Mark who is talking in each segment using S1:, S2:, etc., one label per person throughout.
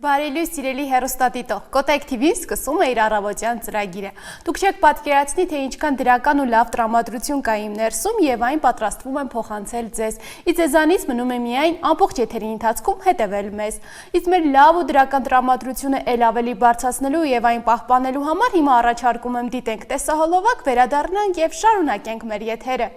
S1: Բարելույս սիրելի հեռուստադիտող, Կոտայք TV-ն սկսում է իր առավոտյան ծրագիրը։ Դուք չեք պատկերացնի, թե ինչքան դրական ու լավ տրամադրություն կա իմ ներսում եւ այն պատրաստվում եմ փոխանցել ձեզ։ Իսկ ձեզանից մնում է միայն ամբողջ եթերի ընթացքում հետևել մեզ։ Իսկ մեր լավ ու դրական տրամադրությունը ել ավելի բարձրացնելու եւ այն պահպանելու համար հիմա առաջարկում եմ դիտենք տեսահոլովակ, վերադառնանք եւ շարունակենք մեր եթերը։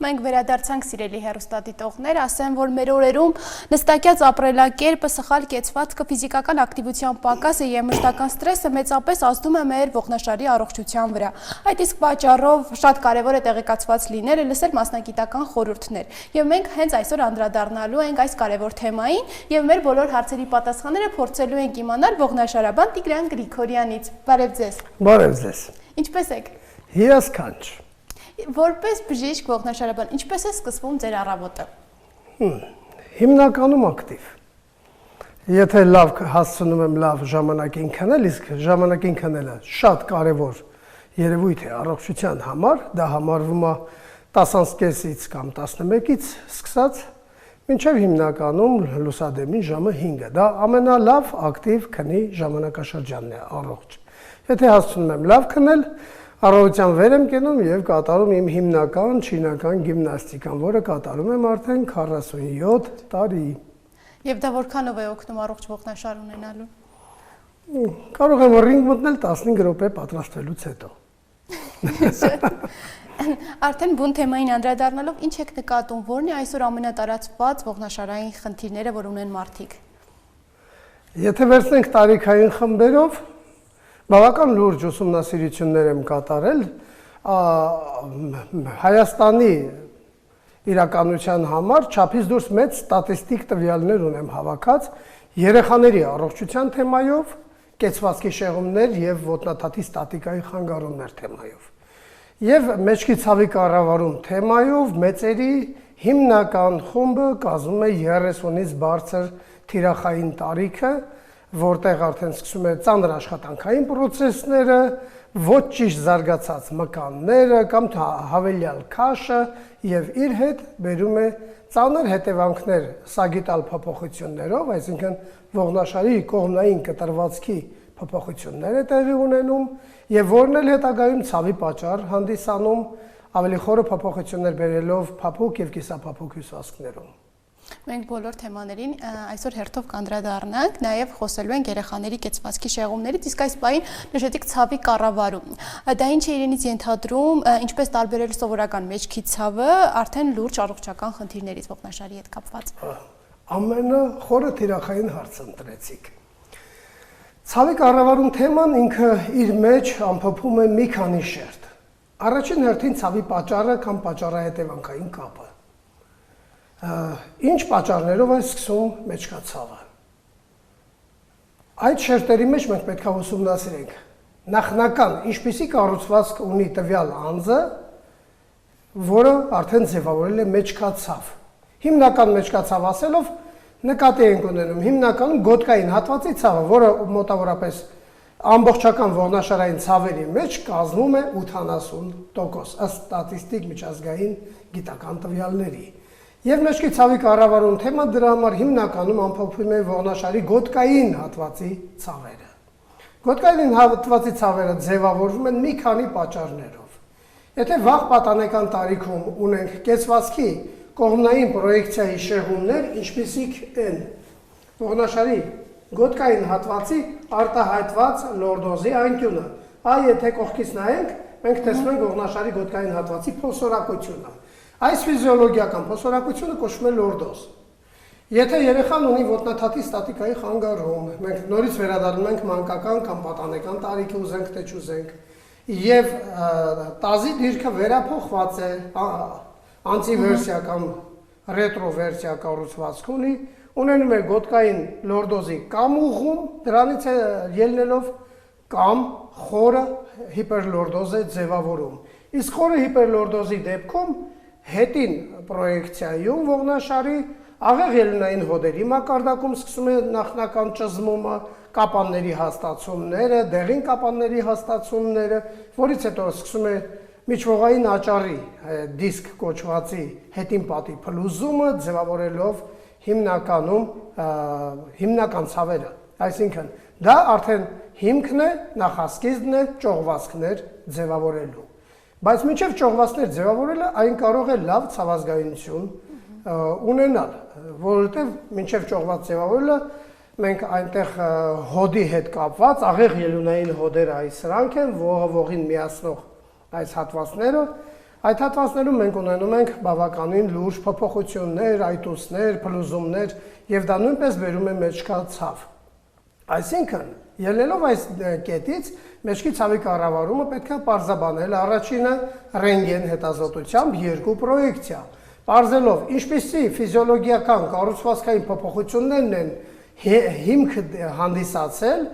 S1: Մենք վերադարձանք սիրելի հեռուստադիտողներ, ասեմ, որ մեր օրերում նստակյաց ապրելակերպը, սխալ կեցվածքը, ֆիզիկական ակտիվության պակասը եւ մշտական ստրեսը մեծապես ազդում է մեր ողնաշարի առողջության վրա։ Այդ իսկ պատճառով շատ կարեւոր է տեղեկացված լինելը, լսել մասնագիտական խորհուրդներ։ Եվ մենք հենց այսօր անդրադառնալու ենք այս կարեւոր թեմային եւ մեր բոլոր հարցերի պատասխանները փորձելու ենք իմանալ ողնաշարաբան Տիգրան Գրիգորյանից։ Բարև ձեզ։
S2: Բարև ձեզ։
S1: Ինչպե՞ս եք։
S2: Հիասքանչ։
S1: Որպես բժիշկ ողնաշարաբան, ինչպես է սկսվում ձեր առավոտը։
S2: Հիմնականում ակտիվ։ Եթե լավ հասցնում եմ լավ ժամանակին քնել, իսկ ժամանակին քնելը շատ կարևոր երևույթ է առողջության համար, դա համարվում է 10:30-ից կամ 11-ից սկսած, մինչև հիմնականում լուսադեմին ժամը 5-ը։ Դա ամենալավ ակտիվ քնի ժամանակաշրջանն է առողջ։ Եթե հասցնում եմ լավ քնել, առավոտյան վեր եմ կենում եւ կատարում իմ հիմնական չինական գիմնաստիկան, որը կատարում եմ արդեն 47 տարի։
S1: Եվ դա որքանով է օգնում առողջ ողնաշար ունենալու։
S2: Կարող եմ ռինգ մտնել 15 րոպե պատրաստվելուց հետո։
S1: Արդեն բուն թեմային անդրադառնալով, ինչ եք նկատում, որն է այսօր ամենատարածված ողնաշարային խնդիրները, որ ունեն մարդիկ։
S2: Եթե վերցնենք տարիքային խմբերով, բավական լուրջ ուսումնասիրություններ եմ կատարել Հայաստանի իրականության համար, չափից դուրս մեծ ստատիստիկ տվյալներ ունեմ հավաքած երեխաների առողջության թեմայով, կեցվածքի շեղումներ եւ ոտնաթաթի ստատիկայի խանգարումներ թեմայով։ Եվ մեջքի ցավի կառավարում թեմայով մեծերի հիմնական խումբը կազմում է 30-ից բարձր թիրախային տարիքը, որտեղ արդեն սկսում է ծանր աշխատանքային պրոցեսները, ոչ ճիշտ զարգացած մկանները կամ հավելյալ քաշը եւ իր հետ բերում է ծանր հետևանքներ սագիտալ փոփոխություններով, այսինքն ողնաշարի կողմնային կտրվածքի փոփոխություններ է տեղի ունենում եւ որն էլ հետագայում ցավի պատճառ հանդիսանում ավելի խորը փոփոխություններ բերելով փափուկ եւ կիսափափուկ հյուսվածքներում։
S1: Մենք բոլոր թեմաներին այսօր հերթով կանդրադառնանք, նաև խոսելու ենք երեխաների կեցվածքի շեղումներից, իսկ այս պահին նշեցիք ցավի կառավարում։ Դա ինչ է իրենից ենթադրում, ինչպես տարբերել սովորական մեջքի ցավը արդեն լուրջ առողջական խնդիրներից ողնաշարի հետ կապված։
S2: Ամենախորը թիրախային հարցը ընտրեցիք։ Ցավի կառավարում թեման ինքը իր մեջ ամփոփում է մի քանի շերտ։ Առաջին հերթին ցավի պատճառը կամ պատճառահետևանքային կապը։ Ինչ պատճառներով է սկսում մեջքացավը։ Այդ շերտերի մեջ մենք պետք է ուսումնասիրենք նախնական ինչպիսի կառուցվածք ունի տվյալ անձը, որը արդեն ձևավորել է մեջքացավ։ Հիմնական մեջքացավ ասելով նկատի ենք ունենում հիմնականում գոտկային հատվածի ցավը, որը մոտավորապես ամբողջական ողնաշարային ցավերի մեջ կազմում է 80% ըստ ստատիստիկ միջազգային գիտական տվյալների։ Եվ մեջքի ցավի կառավարում թեման դրա համար հիմնականում ամփոփում է ողնաշարի գոտկային հատվածի ցավերը։ Գոտկային հատվածի ցավերը ձևավորվում են մի քանի պատճառներով։ Եթե վաղ պատանեկան տարիքում ունենք կեցվածքի կողմնային պրոյեկցիայի շեղումներ, ինչպիսիք են ողնաշարի գոտկային հատվածի արտահայտված լորդոզի անկյունը, այ եթե կողքից նայենք, մենք տեսնում ենք ողնաշարի գոտկային հատվածի փոսորակությունը։ Այս ֆիզիոլոգիական փոսորակությունը կոչվում է լորդոզ։ Եթե երեխան ունի ոտնաթաթի ստատիկայի խանգարում, մենք նորից վերադառնում ենք մանկական կամ պատանեկան տարիքի ուզենք թե չուզենք, եւ տազի դիրքը վերափոխված է, անտիվերսիա կամ ռետրովերսիա կառուցվածք ունի, ունենում է գոտկային լորդոզի կամ ուղղում, դրանից է ելնելով կամ խորը հիպերլորդոզ է ձևավորում։ Իսկ խորը հիպերլորդոզի դեպքում հետին պրոյեկցիայում ողնաշարի աղեղ ելունային հոդերի մակարդակում սկսում է նախնական ճզմումը կապանների հաստացումները, դեղին կապանների հաստացումները, որից հետո սկսում է միջողային աճառի դիսկ կոչվածի հետին պատի փլուզումը, ձևավորելով հիմնականում հիմնական ցավերը, այսինքն դա արդեն հիմքն է, նախասկիզբն է ճողվածքներ ձևավորելու։ Բայց մինչև ճողվածքներ ձևավորելը այն կարող է լավ ցավազգայունություն ունենալ, որովհետև մինչև ճողված ձևավորելը մենք այնտեղ հոդի հետ կապված աղեղ ելունային հոդերը այս սրանք են, ողը ողին միացնող այս հատվածները, այդ հատվածներում մենք ունենում ենք բավականին լուրջ փոփոխություններ, այտուցներ, փլուզումներ եւ դա նույնպես բերում է մեջքա ցավ։ Այսինքն, ելնելով այս կետից, մեջքի ցավի կառավարումը պետք է պարզաբանել առաջինը ռենտգեն հետազոտությամբ երկու պրոյեկցիա, պարզելով ինչպիսի ֆիզիոլոգիական կառուցվածքային փոփոխություններն են հիմք հանդիսացել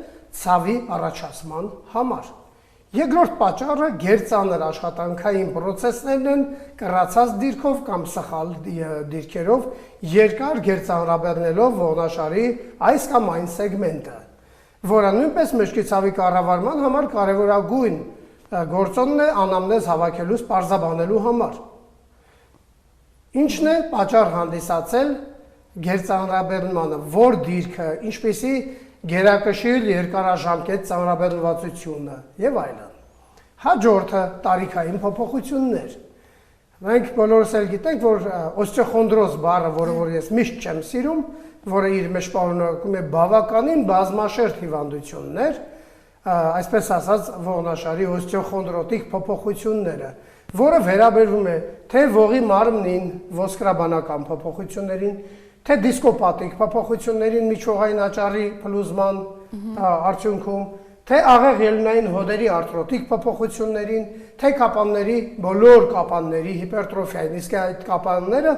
S2: ցավի առաջացման համար։ Երկրորդ պատճառը գերծանր աշխատանքային պրոցեսներն են կռացած դիրքով կամ սխալ դիրքերով երկար գերծանրաբեռնելով ողնաշարի այս կամ այն սեգմենտը, որը նույնպես մեջքի ցավի կառավարման համար կարևորագույն գործոնն է անամնեզ հավաքելուց պարզաբանելու համար։ Ինչն է պատճառ հանդիսացել գերծանրաբեռնմանը, որ դիրքը, ինչպիսի գերակշիռ երկարաժամկետ ծանրաբեռնվածությունը եւ այլն։ Հաջորդը տարիքային փոփոխություններ։ Մենք բոլորս էլ գիտենք, որ օստեոխոնդրոզ բառը, որը որ ես միշտ չեմ սիրում, որը իր մեջ պարունակում է բավականին բազմաշերտ հիվանդություններ, այսպես ասած ողնաշարի օստեոխոնդրոտիկ փոփոխությունները, որը վերաբերվում է թե ողի մարմնին, ոսկրաբանական փոփոխություններին, թե դիսկոպատիկ փոփոխություններին միջողային աճառի փլուզման արդյունքում, թե աղեղ ելունային հոդերի արթրոտիկ փոփոխություններին, թե կապանների, բոլոր կապանների հիպերտրոֆիային, իսկ այդ կապանները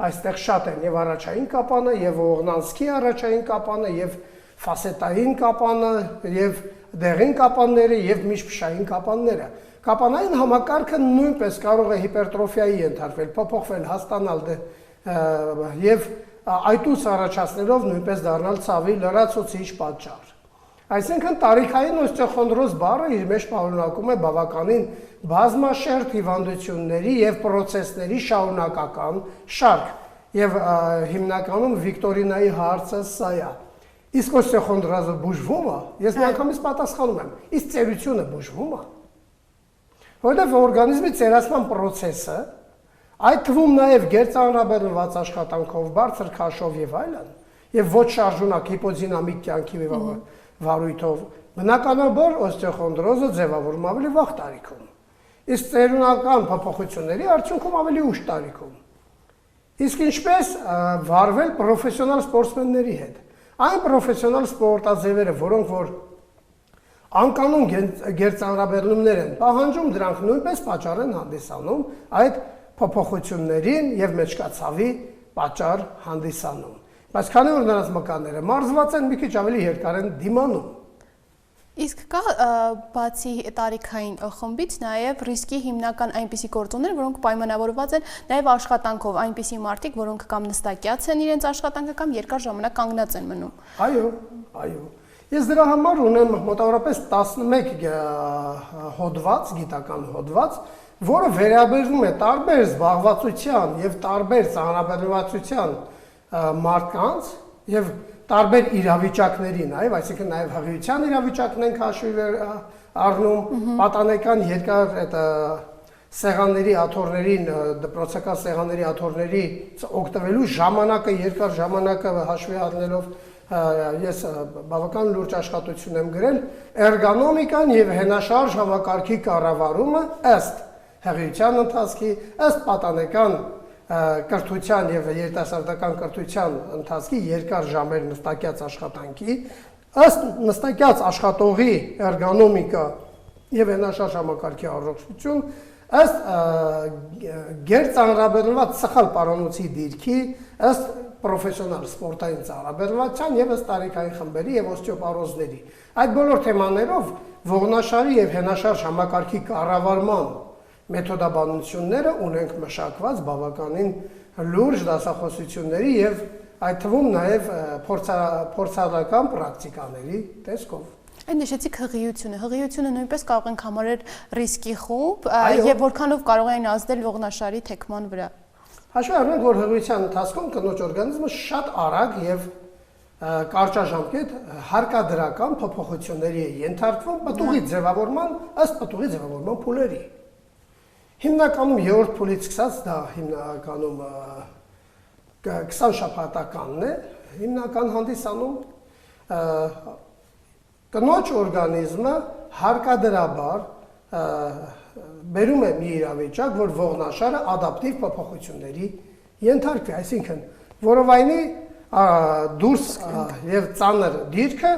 S2: այստեղ շատ են, եւ առաջային կապանը, եւ ողնանցքի առաջային կապանը, եւ ֆասետային կապանը, եւ դեղին կապանները, եւ միջփշային կապանները։ Կապանային համակարգը նույնպես կարող է հիպերտրոֆիայի ենթարկվել, փոփոխվել, հաստանալ եւ այտուց առաջացնելով նույնպես դառնալ ցավի լրացուցիչ պատճառ։ Այսինքն տարիքային օստեոխոնդրոզ բառը իր մեջ պարունակում է բավականին բազմաշերտ հիվանդությունների եւ պրոցեսների շարունակական շարք եւ հիմնականում Վիկտորինայի հարցը սա է։ Իսկ օստեոխոնդրոզը բուժվում է, ես միանգամից պատասխանում եմ, իսկ ծերությունը բուժվում է։ Որովհետեւ օրգանիզմի ծերացման պրոցեսը, այդ թվում նաև գերծանրաբեռնված աշխատանքով, բարձր քաշով եւ այլն, եւ ոչ շարժունակ հիպոդինամիկ կյանքի վարույթով, բնականաբար օստեոխոնդրոզը ձևավորվում ավելի վաղ տարիքում, իսկ ծերունական փոփոխությունների արդյունքում ավելի ուշ տարիքում։ Իսկ ինչպես վարվել պրոֆեսիոնալ սպորտսմենների հետ։ Այն պրոֆեսիոնալ սպորտաձևերը, որոնք որ անկանոն գերծանրաբեռնումներ են պահանջում, դրանք նույնպես պատճառ են հանդիսանում այդ փոփոխություններին եւ մեջքացավի պատճառ հանդիսանում։ Բայց քանի որ նրանց մկանները մարզված են, մի քիչ ավելի երկար են դիմանում։
S1: Իսկ կա բացի տարիքային խմբից նաև ռիսկի հիմնական այնպիսի գործոններ, որոնք պայմանավորված են նաև աշխատանքով, այնպիսի մարդիկ, որոնք կամ նստակյաց են իրենց աշխատանքը կամ երկար ժամանակ կանգնած են մնում։
S2: Այո։ Ես դրա համար ունեմ մոտավորապես 11 հոդված, գիտական հոդված, որը վերաբերվում է տարբեր զբաղվածության եւ տարբեր ծանրաբեռնվածության մարդկանց եւ տարբեր իրավիճակներին, այո, այսինքն նաեւ հղիության իրավիճակն են հաշվի առնում, պատանեկան երկար այդ սեղանների աթոռներին, դպրոցական սեղանների աթոռների օգտվելու ժամանակը, երկար ժամանակը հաշվի առնելով ես բավական լուրջ աշխատություն եմ գրել էրգոնոմիկան եւ հենաշարժ համակարգի կառավարումը ըստ հղիության ընթացքի, ըստ պատանեկան կրթության եւ երիտասարդական կրթության ընթացքի երկար ժամեր նստակյաց աշխատանքի, ըստ նստակյաց աշխատողի էրգոնոմիկա եւ հենաշարժ համակարգի առողջություն, ըստ գերծանրաբեռնված սխալ պարանոցի դիրքի, ըստ պրոֆեսիոնալ սպորտային ծանրաբեռնվածության եւ ըստ տարիքային խմբերի եւ օստեոպարոզների։ Այդ բոլոր թեմաներով ողնաշարի եւ հենաշարժ համակարգի կառավարման մեթոդաբանությունները ունենք մշակված բավականին լուրջ դասախոսությունների եւ այդ թվում նաև փորձարարական պրակտիկաների տեսքով։
S1: Այն նշեցիք հղիությունը։ Հղիությունը նույնպես կարող ենք համարել ռիսկի խումբ, եւ որքանով կարող են ազդել ողնաշարի թեքման վրա։
S2: Հաշվի առնենք, որ հղիության ընթացքում կնոջ օրգանիզմը շատ արագ եւ կարճաժամկետ հարկադրական փոփոխությունների է ենթարկվում պտուղի ձևավորման ըստ պտուղի ձևավորման փուլերի։ Հիմնականում երրորդ փուլից սկսած դա հիմնականում 20 շաբաթականն է, հիմնական հանդիսանում կնոջ օրգանիզմը հարկադրաբար բերում է մի իրավիճակ, որ ողնաշարը ադապտիվ փոփոխությունների ենթարկվի, այսինքն որովայնի դուրս եւ ծանր դիրքը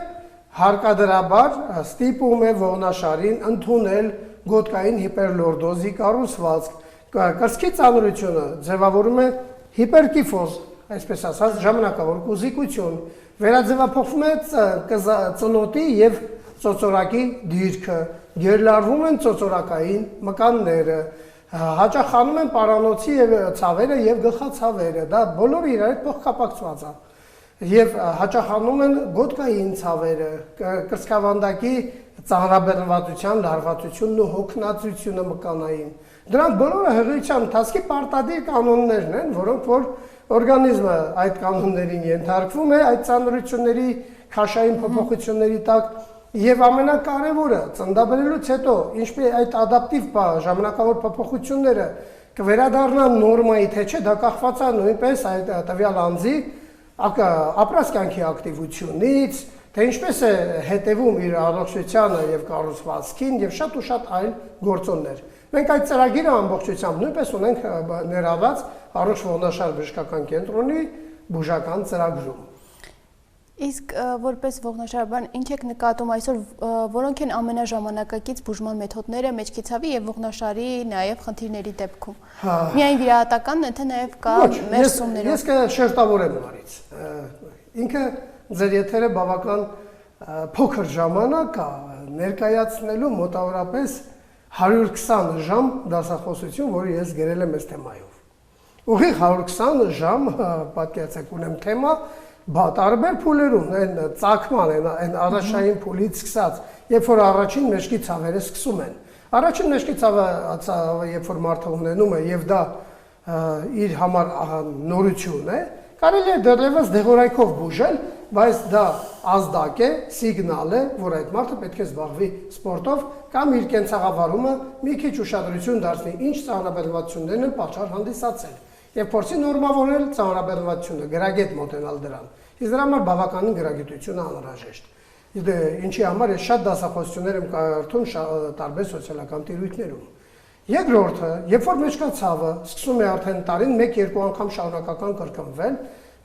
S2: հարկադրաբար ստիպում է ողնաշարին ընդունել գոտկային հիպերլորդոզի կառուցվածք, կրծքի ծանրությունը ձևավորում է հիպերկիֆոզ, այսպես ասած ժամանակավոր կուզիկություն, վերաձևափոխվում է ծնոտի եւ ծոծորակի դիրքը, գերլարվում են ծոծորակային մկանները, հաճախանում են պարանոցի եւ ցավերը եւ գլխացավերը, դա բոլորը իրար հետ փոխկապակցված է։ Եվ հաճախանում են գոտկային ցավերը, կրծքավանդակի ծանրաբեռնվածության լարվածությունն ու հոգնածությունը մկանային։ Դրանք բոլորը հղիության ընթացքի պարտադիր կանոններն են, որոնք որ օրգանիզմը այդ կանոններին ենթարկվում է, այդ ծանրությունների քաշային փոփոխությունների տակ եւ ամենակարևորը ծննդաբերելուց հետո ինչպես այդ ադապտիվ ժամանակավոր փոփոխությունները կվերադառնան նորմայի թե չէ, դա կախված է նույնպես այդ տվյալ անձի ապրած կյանքի ակտիվությունից, թե ինչպես է հետևում իր առողջությանը եւ կառուցվածքին եւ շատ ու շատ այլ գործոններ։ Մենք այդ ծրագիրը ամբողջությամբ նույնպես ունենք ներառված առողջ ողնաշար բժշկական կենտրոնի բուժական ծրագրում։
S1: Իսկ որպես ողնաշարաբան ինչ եք նկատում այսօր, որոնք են ամենաժամանակակից բուժման մեթոդները մեջքի ցավի եւ ողնաշարի նաեւ խնդիրների դեպքում։ Միայն վիրահատականն է, թե նաեւ կա մերսումներով։
S2: Ես կշերտավորեմ նորից։ Ինքը ձեր եթերը բավական փոքր ժամանակ է ներկայացնելու մոտավորապես 120 ժամ դասախոսություն, որը ես գրել եմ այս թեմայով։ Ուղիղ 120 ժամ պատկերացեք ունեմ թեմա, տարբեր փուլերում, այն ծագման, այն առաջային փուլից սկսած, երբ որ առաջին մեջքի ցավերը սկսում են։ Առաջին մեջքի ցավը, երբ որ մարդը ունենում է եւ դա իր համար նորություն է, կարելի է դեռևս դեղորայքով բուժել, բայց դա ազդակ է, սիգնալ է, որ այդ մարդը պետք է զբաղվի սպորտով կամ իր կենցաղավարումը մի քիչ ուշադրություն դարձնի, ինչ ծանրաբեռնվածություններն են պատճառ հանդիսացել եւ փորձի նորմավորել ծանրաբեռնվածությունը, գրագետ մոտենալ դրան։ Իսկ դրա համար բավականին գրագիտություն անհրաժեշտ։ Ինչի համար ես շատ դասախոսություններ եմ կարդում տարբեր սոցիալական տիրույթներում։ Երկրորդը, երբ որ մեջքա ցավը սկսում է արդեն տարին 1-2 անգամ շարունակական կրկնվել,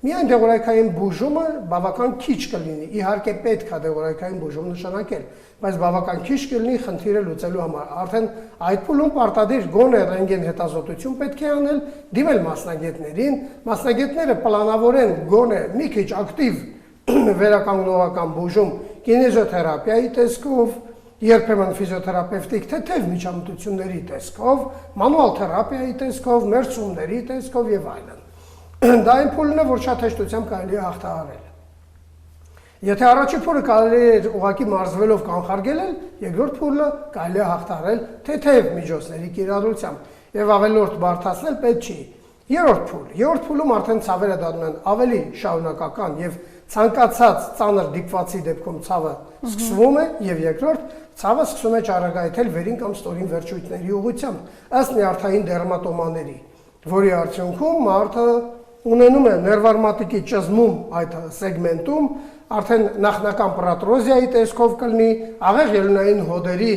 S2: միայն դեղորայքային բուժումը բավական քիչ կլինի։ Իհարկե պետք է դեղորայքային բուժում նշանակել, բայց բավական քիչ կլինի խնդիրը լուծելու համար։ Արդեն այդ փուլում պարտադիր գոնե ռենտգեն հետազոտություն պետք է անել, դիմել մասնագետներին, մասնագետները պլանավորեն գոնե մի քիչ ակտիվ վերականգնողական բուժում կինեզիոթերապիայի տեսքով, երբեմն ֆիզիոթերապևտիկ թեթև միջամտությունների տեսքով, մանուալ թերապիայի տեսքով, մերձումների տեսքով եւ այլն։ Դա այն փուլն է, որ շատ հեշտությամբ կարելի է հաղթահարել։ Եթե առաջին փուլը կարելի է ուղղակի մարզվելով կանխարգելել, երկրորդ փուլը կարելի է հաղթահարել թեթև միջոցների կիրառությամբ եւ ավելորդ բարդացնել պետք չի։ Երրորդ փուլում արդեն ցավերը դառնում են ավելի շարունակական եւ ցանկացած ծանր դիպվածի դեպքում ցավը սկսվում է եւ երկրորդ ցավը սկսում է ճառագայթել վերին կամ ստորին վերջույթների ուղղությամբ ըստ նյարդային դերմատոմաների, որի արդյունքում մարդը ունենում է ներվարմատիկի ճզմում այդ սեգմենտում, արդեն նախնական պրատրոզիայի տեսքով կլինի, աղեղ ելունային հոդերի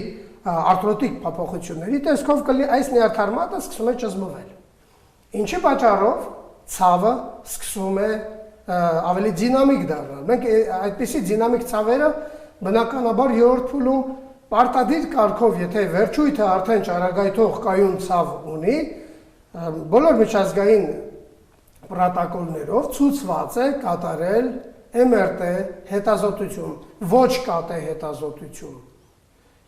S2: արտրոտիկ փոփոխությունների տեսքով կլինի, այս նյարդարմատը սկսում է ճզմվել։ Ինչի պատճառով ցավը սկսում է ավելի դինամիկ դառնալ։ Մենք այդպիսի դինամիկ ցավերը բնականաբար երրորդ փուլում պարտադիր կարգով, եթե վերջույթը արդեն ճառագայթող կայուն ցավ ունի, բոլոր միջազգային պրոտոկոլներով ցույցված է կատարել MRT հետազոտություն, ոչ ԿՏ հետազոտություն։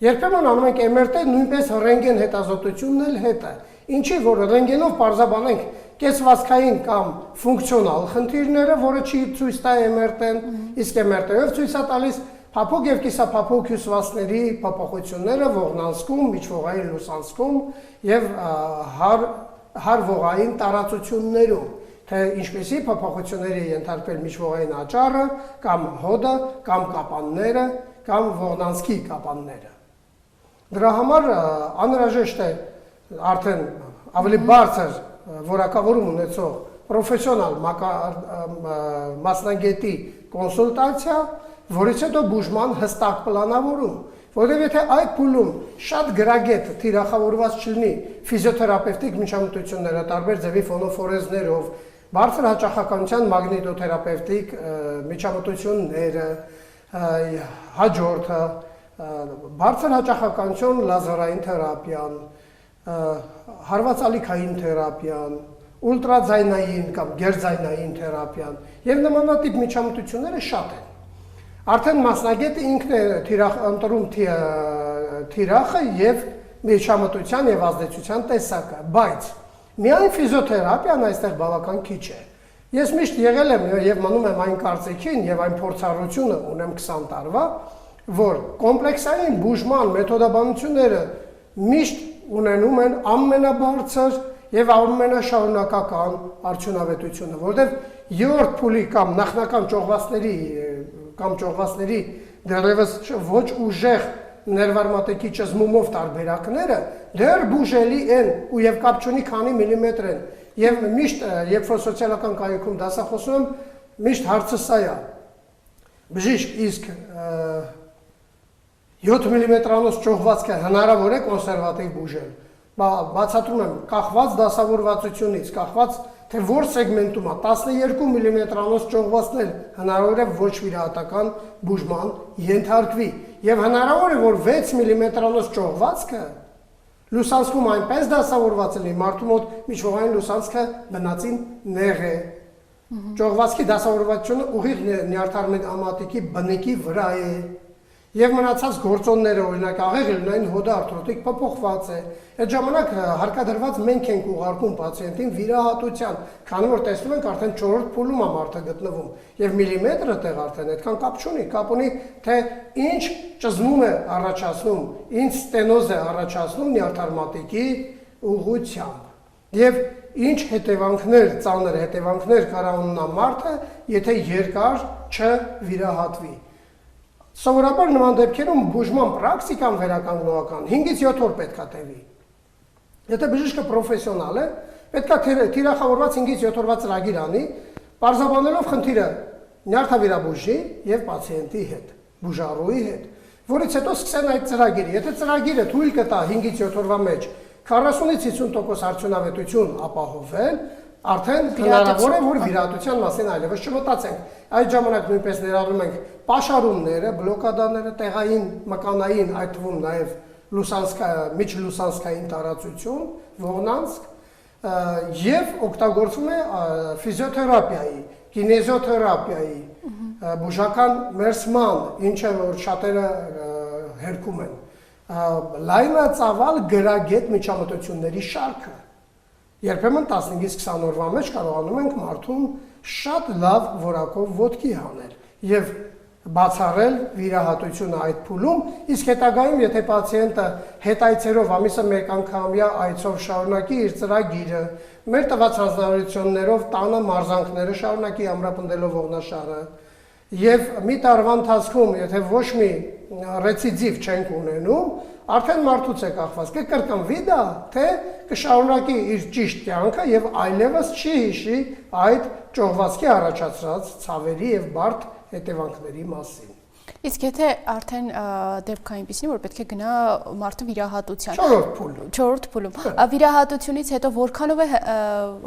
S2: Երբեմն անում ենք MRT, նույնպես ռենտգեն հետազոտությունն էլ հետ է։ Ինչի որ ռենտգենով պարզաբանենք կեցվածքային կամ ֆունկցիոնալ խնդիրները, որը չի ցույց տա MRT-ն, իսկ MRT-ով ցույց է տալիս փափուկ եւ կիսափափուկ հյուսվածքների փոփոխությունները ողնանցքում, միջվողային լուսանցքում եւ հարվողային տարածություններում, թե ինչպեսի փոփոխությունների ենթարկվել միջվողային աճառը կամ հոդը կամ կապանները կամ ողնանցքի կապանները։ Դրա համար անհրաժեշտ է արդեն ավելի բարձր որակավորում ունեցող պրոֆեսիոնալ մասնագետի կոնսուլտացիա, որից հետո բուժման հստակ պլանավորում, որովհետև եթե այդ փուլում շատ գրագետ թիրախավորված չլինի ֆիզիոթերապևտիկ միջամտությունները, տարբեր ձևի ֆոնոֆորեզներով, բարձր հաճախականության մագնիտոթերապևտիկ միջամտությունները, հաջորդը, բարձր հաճախականություն լազերային թերապիան, հարվածալիքային թերապիան, ուլտրաձայնային կամ գերձայնային թերապիան եւ նմանատիպ միջամտությունները շատ են։ Արդեն մասնագետը ինքն է ընտրում թիրախը եւ միջամտության եւ ազդեցության տեսակը, բայց միայն ֆիզիոթերապիան այստեղ բավական քիչ է։ Ես միշտ եղել եմ եւ մնում եմ այն կարծիքին եւ այն փորձառությունը ունեմ 20 տարվա, որ կոմպլեքսային բուժման մեթոդաբանությունները միշտ ունենում են ամենաբարձր եւ ամենաշարունակական արդյունավետությունը, որտեղ 7 փուլի կամ նախնական ճողվածների դեռևս ոչ ուժեղ ներվարմատիկի ճզմումով տարբերակները դեռ բուժելի են ու եւ կապ չունի քանի միլիմետր են եւ միշտ երբ որ սոցիալական կայքում դասախոսում եմ միշտ հարցը սա է բժիշկ իսկ 7 մմ-անոց ճողվածքը հնարավոր է կոնսերվատիվ բուժել բացատրում եմ կախված դասավորվածությունից կախված թե որ սեգմենտում է 12 մմ-անոց ճողվածն էլ հնարավոր է ոչ վիրահատական բուժման ենթարկվի եւ հնարավոր է որ 6 մմ-անոց ճողվածքը լուսանցքում այնպես դասավորված լինի մարդու մոտ միջվողային լուսանցքը բնածին նեղ է ճողվածքի դասավորվածությունը ուղիղ նյարդարմատիկի բնիկի վրա է եւ մնացած գործոնները օրինակ աղեղը լնային հոդը արթրոտիկ փոփոխված է այդ ժամանակ հարկադրված մենք ենք ուղարկում պացիենտին վիրահատության քանի որ տեսնում ենք արդեն 4-րդ փուլում է մարդը գտնվում եւ միլիմետրը տեղ արդեն այդքան կապ չունի կապ ունի թե ինչ ճզմում է առաջացնում ինչ ստենոզ է առաջացնում նյարդարմատիկի ուղղությամբ եւ ինչ հետևանքներ ծանր հետևանքներ կարա ունենա մարդը եթե երկար չվիրահատվի Սովորաբար նման դեպքերում բուժման պրակտիկան վերականգնողական 5-ից 7 օր պետք է տևի։ Եթե բժիշկը պրոֆեսիոնալ է, պետք է թիրախավորված 5-ից 7 օրվա ծրագիր անի, պարզաբանելով խնդիրը նյարդավիրաբուժի եւ պացիենտի հետ, բուժառուի հետ, որից հետո սկսեն այդ ծրագիրը։ Եթե ծրագիրը թույլ կտա 5-ից 7 օրվա մեջ 40-ից 50% արդյունավետություն ապահովել, արդեն հնարավոր է որ վիրահատության մասին այլևս չմտածենք։ Այդ ժամանակ նույնպես ներառում ենք պաշարումները, բլոկադաները, տեղային, մկանային, այդ թվում նաև միջլուսանցքային տարածություն, ողնանցք եւ օգտագործվում է ֆիզիոթերապիայի, կինեզիոթերապիայի, բուժական մերսման, ինչը որ շատերը հերքում են, լայնածավալ գրագետ միջամտությունների շարքը Երբեմն 15-ից 20 օրվա մեջ կարողանում ենք մարդուն շատ լավ որակով ոտքի հանել եւ բացառել վիրահատությունը այդ փուլում, իսկ հետագայում եթե պացիենտը հետայցերով ամիսը մեկ անգամյա այցով շարունակի իր ծրագիրը, մեր տված հանձնարարություններով տանը մարզանքները շարունակի ամրապնդելով ողնաշարը եւ մի տարվա ընթացքում եթե ոչ մի ռեցիդիվ չենք ունենում, արդեն մարդուց է կախված կկրկնվի դա, թե կշարունակի իր ճիշտ կյանքը եւ այլևս չի հիշի այդ ճողվածքի առաջացած ցավերի եւ բարդ հետևանքների մասին։
S1: Իսկ եթե արդեն դեպք այնպեսին որ պետք է գնա մարդը վիրահատության 4-րդ փուլում վիրահատությունից հետո որքանով է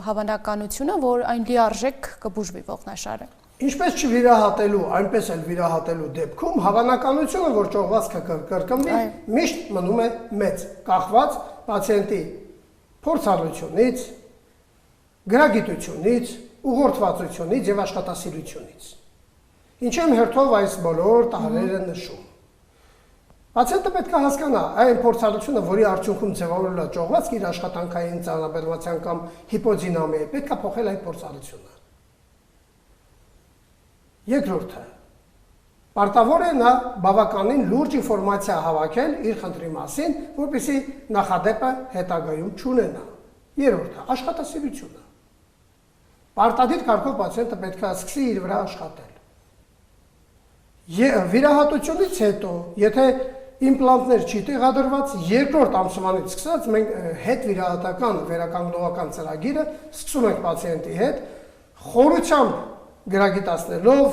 S1: հավանականությունը որ այն լիարժեք կբուժվի ողնաշարը
S2: Ինչպես չվիրահատելու, այնպես էլ վիրահատելու դեպքում հավանականությունը, որ ճողվածքը կրկնվի, միշտ մնում է մեծ, կախված պացիենտի փորձառությունից, գրագիտությունից, ուղղորդվածությունից եւ աշխատասիրությունից։ Ինչ եմ հերթով այս բոլոր տարրերը նշում։ Պացիենտը պետք է հասկանա այն փորձառությունը, որի արդյունքում ձևավորել է ճողվածք իր աշխատանքային ծանրաբեռնվածության կամ հիպոդինամիայի, պետք է փոխել այդ փորձառությունը։ Երկրորդը, պարտավոր է նա բավականին լուրջ ինֆորմացիա հավաքել իր խնդրի մասին, որպեսզի նախադեպը հետագայում չունենա։ Երրորդը, աշխատասիրությունը։ Պարտադիր կարգով պացիենտը պետք է սկսի իր վրա աշխատել։ Վիրահատությունից հետո, եթե իմպլանտներ չի տեղադրված, երկրորդ ամսվանից սկսած մենք հետ վիրահատական վերականգնողական ծրագիրը սկսում ենք պացիենտի հետ, խորությամբ գրագիտացնելով,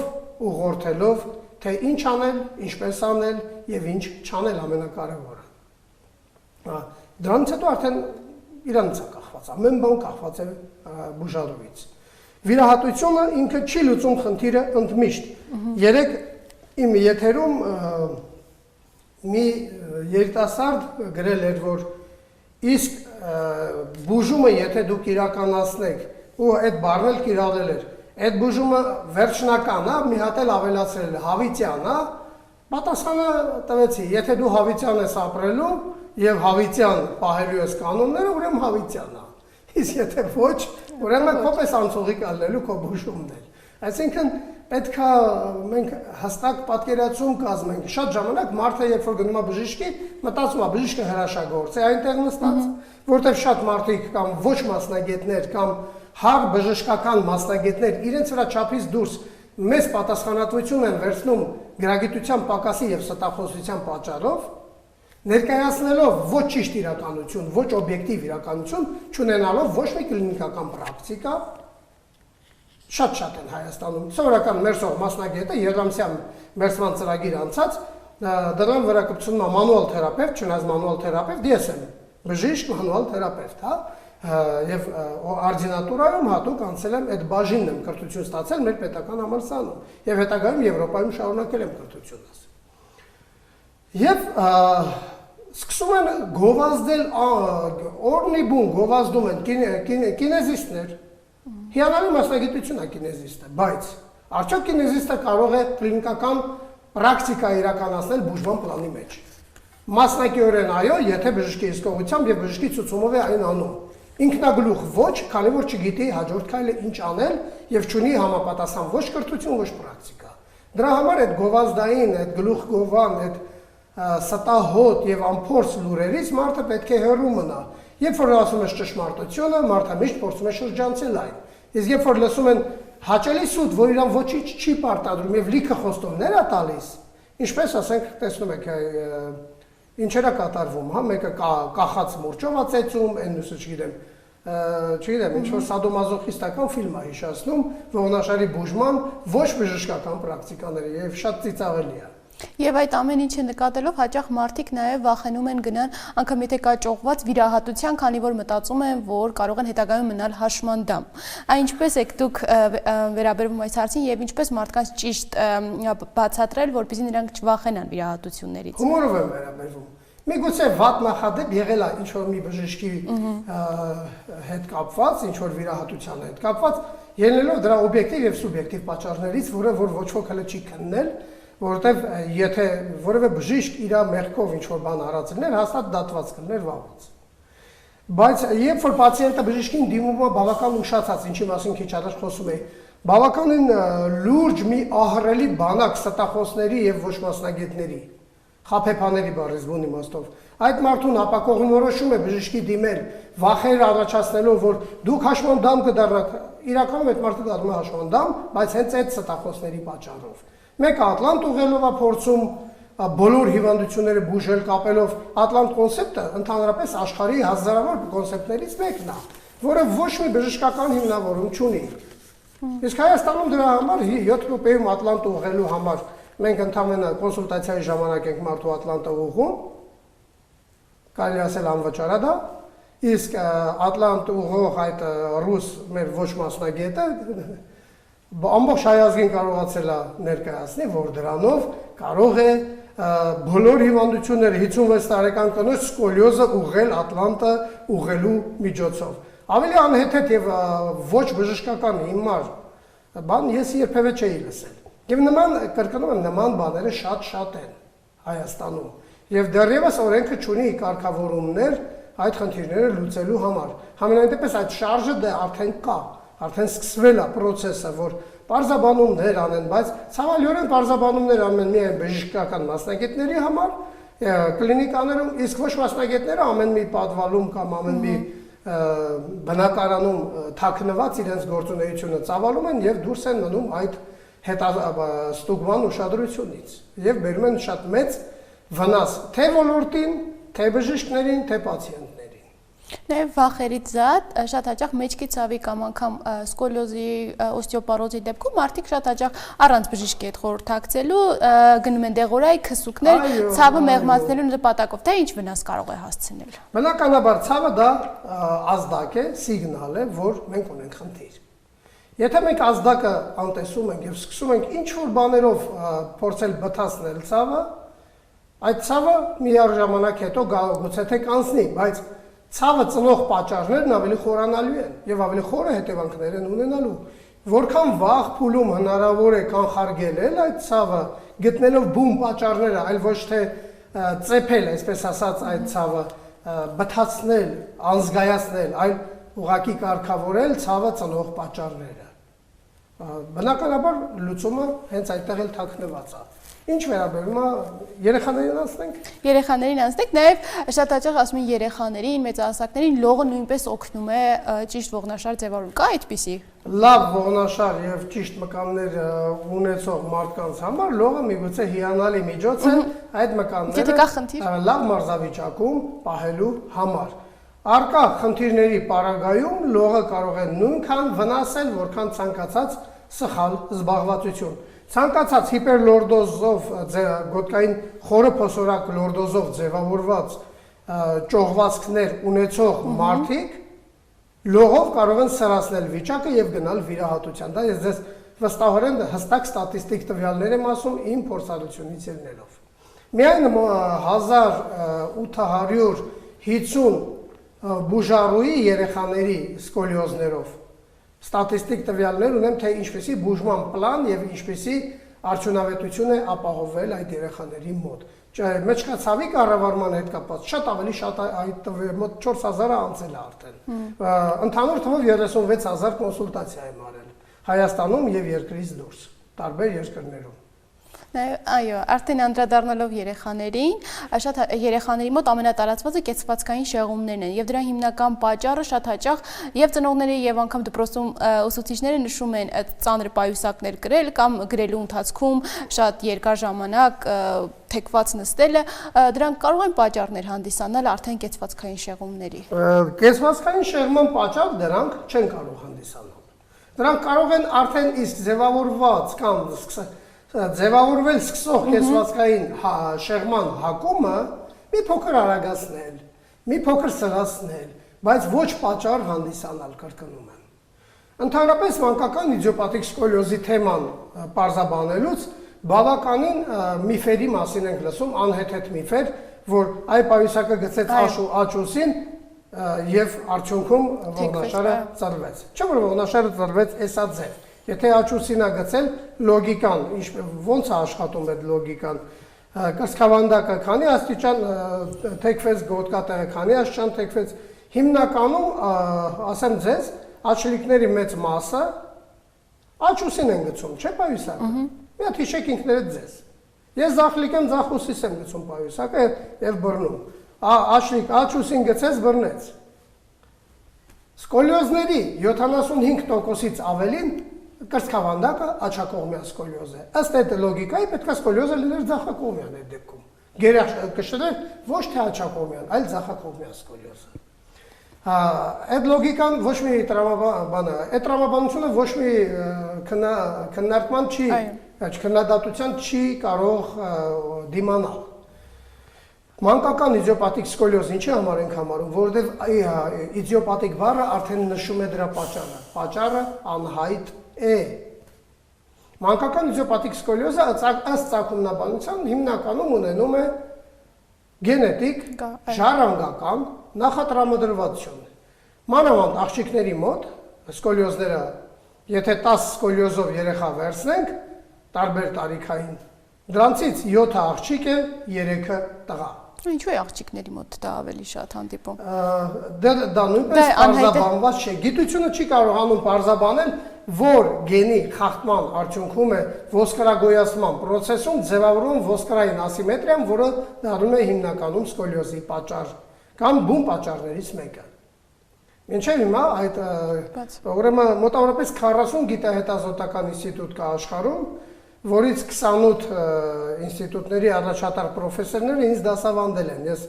S2: ուղղորդելով, թե ինչ անել, ինչպես անել եւ ինչ չանել ամենակարևորը։ Դրանից հետո արդեն իրանից է կախված, ամեն բան կախված է բուժալուից։ Վիրահատությունը ինքը չի լուծում խնդիրը ընդմիշտ։ Երեք իմ եթերում մի երիտասարդ գրել էր, որ իսկ բուժումը եթե դուք իրականացնեք, ու այդ բառն էլ կիրառել էր, այդ բուժումը վերջնական է, մի հատ էլ ավելացրել է, հավիտյան է, պատասխանը տվեցի, եթե դու հավիտյան ես ապրելու եւ հավիտյան պահելու ես կանոնները, ուրեմն հավիտյան է։ Իսկ եթե ոչ, ուրեմն քո պես անցողիկ ալնելու քո բուժումն է։ Այսինքն պետք է մենք հստակ պատկերացում կազմենք։ Շատ ժամանակ մարդը երբ որ գնում է բժիշկի, մտածում է բժիշկը հրաշագործ է այնտեղ նստած, որտեղ շատ մարդիկ կամ ոչ մասնագետներ կամ հար բժշկական մասնագետներ իրենց վրա չափից դուրս մեծ պատասխանատվություն են վերցնում գրագիտության պակասի եւ ստախոսության պատճառով, ներկայացնելով ոչ ճիշտ իրականություն, ոչ օբյեկտիվ իրականություն, չունենալով ոչ մի կլինիկական պրակտիկա, շատ են Հայաստանում։ Սովորական մերսող մասնագետը երամսյան մերսման ծրագիր անցած, դրան վրա կպցնում է մանուալ թերապևտ, չնայած մանուալ թերապևտ, ես եմ բժիշկ մանուալ թերապևտ, հա, եւ արդինատուրայում հատուկ անցել եմ այդ բաժինն եմ կրթություն ստացել մեր պետական համալսարանում եւ հետագայում Եվրոպայում շարունակել եմ կրթությունս։ Եվ սկսում են գովազդել օրնիբուն գովազդում են կինեզիստներ։ Հիանալի մասնագիտություն է կինեզիստը, բայց արդյոք կինեզիստը կարող է կլինիկական պրակտիկա իրականացնել բուժման պլանի մեջ։ Մասնակիորեն այո, եթե բժշկի հսկողությամբ եւ բժշկի ցուցումով է այն անում։ Ինքնագլուխ ոչ, քանի որ չգիտի հաջորդ քայլը ինչ անել եւ չունի համապատասխան ոչ կրթություն, ոչ պրակտիկա։ Դրա համար այդ գովազդային, այդ գլուխգովան, այդ ստահոտ եւ ամփորձ լուրերից մարդը պետք է հեռու մնա։ Երբ որ ասում ես ճշմարտությունը, մարդը միշտ փորձում է շրջանցել այն։ Իսկ երբ որ լսում են հաճելի սուտ, որ իրան ոչինչ չի պարտադրում եւ լիքը խոստումներ է տալիս, ինչպես ասենք, տեսնում եք, ինչերա կատարվում, հա, մեկը կախած մուրճով է ծեծում, այն մյուսը չգիտեմ, ինչ որ սադոմազոխիստական ֆիլմ է հիշեցնում, ողնաշարի բուժման ոչ բժշկական պրակտիկաները եւ շատ ծիծաղելի է։
S1: Եվ այդ ամեն ինչը նկատելով հաճախ մարդիկ նաև վախենում են գնան անգամ եթե կա ճողված վիրահատության, քանի որ մտածում են, որ կարող են հետագայում մնալ հաշմանդամ։ Այն ինչպես եք դուք վերաբերվում այս հարցին եւ ինչպես մարդկանց ճիշտ բացատրել, որպեսզի նրանք չվախենան վիրահատություններից։
S2: Հումորով եմ վերաբերվում։ Միգուցե վատ նախադեպ եղել է ինչ որ մի բժշկի հետ կապված, ինչ որ վիրահատության հետ կապված, ելնելով դրա օբյեկտիվ եւ սուբյեկտիվ պատճառներից, որը որ ոչ ոք հələ չի քննել, որովհետև եթե որևէ բժիշկ իր մեղքով ինչ-որ բան արածներ, հաստատ դատված կլներ վաղուց։ Բայց երբ որ պացիենտը բժիշկին դիմում է բավական ուշացած, ինչի մասին քիչ առաջ խոսում էի, բավականին լուրջ մի ահռելի բանակ ստախոսների եւ ոչ մասնագետների, խաբեբաների բառից բուն իմաստով, այդ մարդուն ապակողնորոշում է բժշկի դիմել, վախեր առաջացնելով, որ դուք հաշմանդամ կդառնաք, իրականում այդ մարդը դառնում է հաշմանդամ, բայց հենց այդ ստախոսների պատճառով։ Մեկը Ատլանտ ուղղելով է փորձում բոլոր հիվանդությունները բուժել կապելով Ատլանտ կոնցեպտը ընդհանրապես աշխարհի հազարավոր կոնցեպտներից մեկն է, որը ոչ մի բժշկական հիմնավորում չունի։ Իսկ Հայաստանում դրա համար 7 րոպեում Ատլանտ ուղղելու համար մենք ընդհանրապես կոնսուլտացիայի ժամանակ ենք մարդու Ատլանտը ուղղում, կարելի ասել անվճար է դա, իսկ Ատլանտ ուղղող այդ ռուս մեր ոչ մասնագետը ամբողջ հայազգին կարողացել է ներկայացնել, որ դրանով կարող է բոլոր հիվանդությունները 56 տարեկան կնոջ սկոլիոզը ուղղել Ատլանտը ուղղելու միջոցով։ Ավելի անհեթեթ եւ ոչ բժշկական հիմար բան ես երբևէ չէի լսել։ Եվ նման կրկնում եմ, նման բաները շատ են Հայաստանում։ Եվ դեռևս օրենքը չունի կարգավորումներ այդ խնդիրները լուծելու համար։ Համենայն դեպս այդ շարժը դե արդեն կա, արդեն սկսվել է process-ը, որ պարզաբանումներ անեն, բայց ցավալիորեն պարզաբանումներ անում միայն բժշկական մասնագետների համար, կլինիկաներում, իսկ ոչ մասնագետները ամեն մի պատվալում կամ ամեն մի բնակարանում թաքնված իրենց գործունեությունը ծավալում են եւ դուրս են մնում այդ հետաստուգման ուշադրությունից եւ բերում են շատ մեծ վնաս թե ոլորտին, թե բժիշկներին, թե պացիենտներին։
S1: Նաև վախերից զատ շատ հաճախ մեջքի ցավի կամ անգամ սկոլիոզի, օստեոպարոզի դեպքում մարդիկ շատ հաճախ առանց բժիշկի հետ խորհրդակցելու գնում են դեղորայ քսուկներ, ցավը մեղմացնելու նպատակով, թե ինչ վնաս կարող է հասցնել։
S2: Բնականաբար ցավը դա ազդակ է, սիգնալ է, որ մենք ունենք խնդիր։ Եթե մենք ազդակը անտեսում ենք եւ սկսում ենք ինչ որ բաներով փորձել բթացնել ցավը, այդ ցավը միաժամանակ հետո գուցե թե կանցնի, բայց ցավը ծնող պատճառներն ավելի խորանալու են եւ ավելի խորը հետևանքներ են ունենալու։ Որքան վաղ փուլում հնարավոր է կանխարգելել այդ ցավը, գտնելով բուն պատճառները, այլ ոչ թե ծեփել, այսպես ասած, այդ ցավը, բթացնել, անզգայացնել, այլ ուղղակի կարգավորել ցավը ծնող պատճառները։ Բնականաբար լուծումը հենց այդտեղ էլ թաքնված է։ Ինչ վերաբերում է երեխաներին անցնենք։
S1: Երեխաներին անցնենք, նաև շատ հաճախ ասում են երեխաներին, մեծահասակներին լողը նույնպես օգնում է ճիշտ ողնաշար ձևավորում։ Կա այդպիսի։
S2: Լավ ողնաշար եւ ճիշտ մկաններ ունեցող մարդկանց համար լողը միգուցե հիանալի միջոց է այդ մկանները լավ մարզավիճակում պահելու համար։ Արկա խնդիրների պարագայում լողը կարող է նույնքան վնասել, որքան ցանկացած սխալ զբաղվածություն։ Ցանկացած հիպերլորդոզով գոտկային խորը փոսորակ լորդոզով ձևավորված ճողվածքներ ունեցող մարդիկ լողով կարող են սրացնել վիճակը եւ գնալ վիրահատության։ Դա ես ձեզ վստահորեն հստակ ստատիստիկ տվյալներ եմ ասում իմ փորձառությունից ելնելով։ Միայն 1850 բուժարուի երեխաների սկոլիոզներով ստատիստիկ տվյալներ ունեմ, թե ինչպեսի բուժման պլան եւ ինչպեսի արդյունավետություն է ապահովել այդ երեխաների մոտ։ Մեջքացավի կառավարման հետ կապված շատ ավելի շատ այդ մոտ 4000-ը անցել է արդեն։ Ընդհանուր թվով 36000 կոնսուլտացիա եմ արել Հայաստանում եւ երկրից դուրս, տարբեր երկրներում։
S1: Այո, արդեն անդրադառնալով երեխաներին, շատ երեխաների մոտ ամենատարածվածը կեցվածքային շեղումներն են եւ դրա հիմնական պատճառը շատ հաճախ եւ ծնողները եւ անգամ դպրոցում ուսուցիչները նշում են ծանր պայուսակներ կրել կամ գրելու ընթացքում շատ երկար ժամանակ թեքված նստելը, դրանք կարող են պատճառներ հանդիսանալ արդեն կեցվածքային շեղումների։
S2: Կեցվածքային շեղման պատճառ դրանք չեն կարող հանդիսանալ։ Դրանք կարող են արդեն իսկ ձևավորված կամ ձևավորվել սկսող կեցվածքային շեղման հակումը մի փոքր արագացնել, մի փոքր սրացնել, բայց ոչ պատճառ հանդիսանալ, կրկնում եմ։ Ընդհանրապես մանկական իդիոպաթիկ սկոլիոզի թեման պարզաբանելուց բավականին միֆերի մասին ենք լսում, անհեթեթ միֆեր, որ այ պայուսակը գցեց աչուսին եւ արդյունքում ողնաշարը ծռվեց։ Չէ՞ որ ողնաշարը ծռվեց էսա ձև։ Եթե աչուսին է գցել լոգիկան, ոնց է աշխատում այդ լոգիկան, կրծքավանդակը քանի աստիճան թեքվեց, գոտկատեղը քանի աստիճան թեքվեց, հիմնականում ասեմ ձեզ, աչլիկների մեծ մասը աչուսին են գցում, չէ՞ պայուսակը։ Մի հատ հիշեք ինքներդ ձեզ։ Ես ձախլիկ եմ, ձախուսիս եմ գցում պայուսակը եւ բռնում։ Աչուսին գցեց, բռնեց։ Սկոլիոզների 75%-ից ավելին կրծքավանդակը աչակողմյան սկոլիոզ է։ Ըստ այդ լոգիկայի պետք է սկոլիոզը լիներ ձախակողմյան այդ դեպքում։ Գերակշռել ոչ թե աչակողմյան, այլ ձախակողմյան սկոլիոզը։ Այդ լոգիկան ոչ մի տրամաբան է, այդ տրամաբանությունը ոչ մի քննարկման չի, քննադատության չի կարող դիմանալ։ Մանկական իդիոպաթիկ սկոլիոզ ինչի համար ենք համարում, որովհետև իդիոպաթիկ բառը արդեն նշում է դրա պատճառը։ Պատճառը անհայտ է։ Մանկական իդիոպաթիկ սկոլիոզը ըստ ծագումնաբանության հիմնականում ունենում է գենետիկ, ժառանգական նախատրամադրվածություն։ Մանավանդ աղջիկների մոտ սկոլիոզները, եթե 10 սկոլիոզով երեխա վերցնենք, տարբեր տարիքային Դրանցից 7-ը աղջիկ են, 3-ը տղա։
S1: Ինչու է աղջիկների մոտ դա ավելի շատ հանդիպում։
S2: Դա նույնպես պարզաբանված չէ։ Գիտությունը չի կարողանում պարզաբանել, որ գենի խախտման արդյունքում է ոսկրագոյացման process-ում ձևավորվում ոսկրային ասիմետրիան, որը դառնում է հիմնականում սկոլիոզի պատճառ կամ բուն պատճառներից մեկը։ Մինչև հիմա այդ ուրեմն մոտավորապես 40 գիտահետազոտական ինստիտուտ կա աշխարհում, որից 28 ինստիտուտների առաջատար պրոֆեսորները ինձ դասավանդել են։ Ես